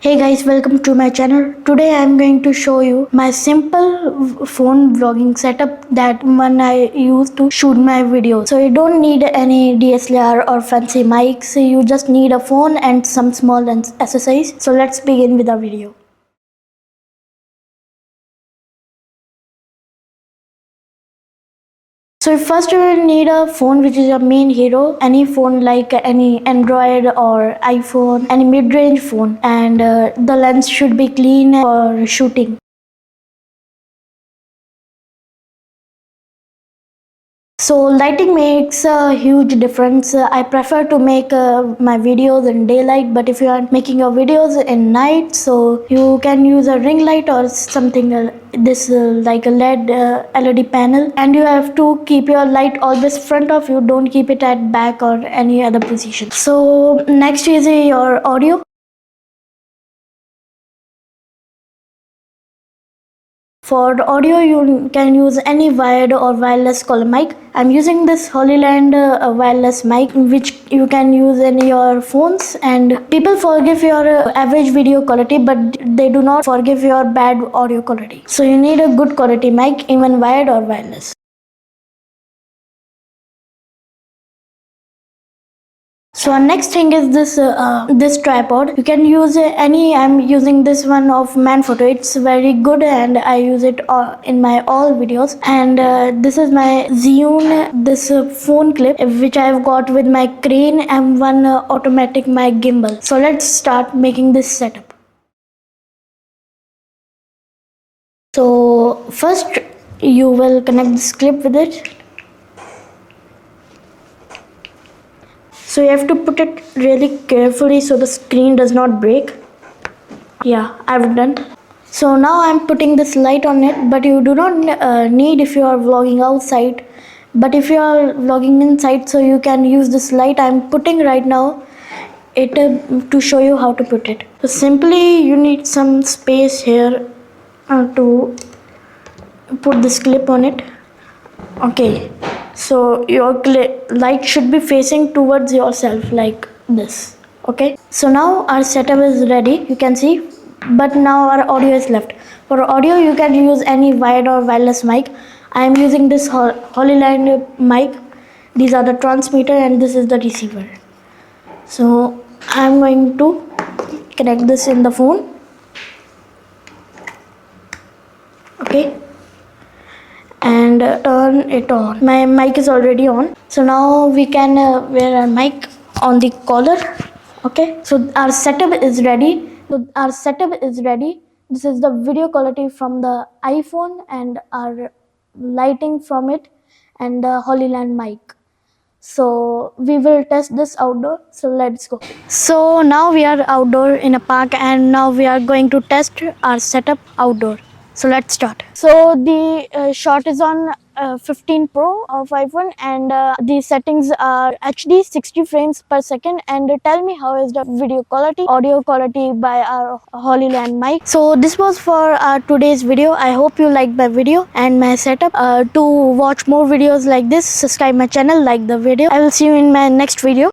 Hey guys, welcome to my channel. Today I am going to show you my simple phone vlogging setup that one I use to shoot my videos. So you don't need any DSLR or fancy mics. You just need a phone and some small accessories. So let's begin with our video. So first you will need a phone which is your main hero, any phone like any Android or iPhone, any mid-range phone, and the lens should be clean for shooting. So lighting makes a huge difference. I prefer to make my videos in daylight, but if you are making your videos in night, so you can use a ring light or something like a LED panel, and you have to keep your light always front of you. Don't keep it at back or any other position. So next is your audio. For the audio, you can use any wired or wireless column mic. I'm using this Hollyland wireless mic, which you can use in your phones. And people forgive your average video quality, but they do not forgive your bad audio quality. So you need a good quality mic, even wired or wireless. So next thing is this tripod. You can use any. I'm using this one of Manfrotto. It's very good and I use it in my all videos. And this is my Zhiyun phone clip which I've got with my crane and one automatic mic gimbal. So let's start making this setup. So first you will connect this clip with it. So you have to put it really carefully so the screen does not break. Yeah, I've done. So now I'm putting this light on it, but you do not need if you are vlogging outside. But if you are vlogging inside, so you can use this light I'm putting right now to show you how to put it. So simply you need some space here to put this clip on it. Okay. So your light should be facing towards yourself like this. Okay, so now our setup is ready, you can see, but now our audio is left. For audio you can use any wired or wireless mic. I am using this Hollyland mic. These are the transmitter and this is the receiver. So I am going to connect this in the phone. Okay, and turn it on. My mic is already on, so now we can wear our mic on the collar. Okay, so our setup is ready. This is the video quality from the iPhone and our lighting from it and the Hollyland mic. So we will test this outdoor, so let's go. So now we are outdoor in a park and now we are going to test our setup outdoor. So let's start. So the shot is on 15 Pro of iPhone and the settings are HD 60 frames per second. And tell me how is the video quality, audio quality by our Hollyland mic. So this was for our today's video. I hope you liked my video and my setup. To watch more videos like this, subscribe my channel, like the video. I will see you in my next video.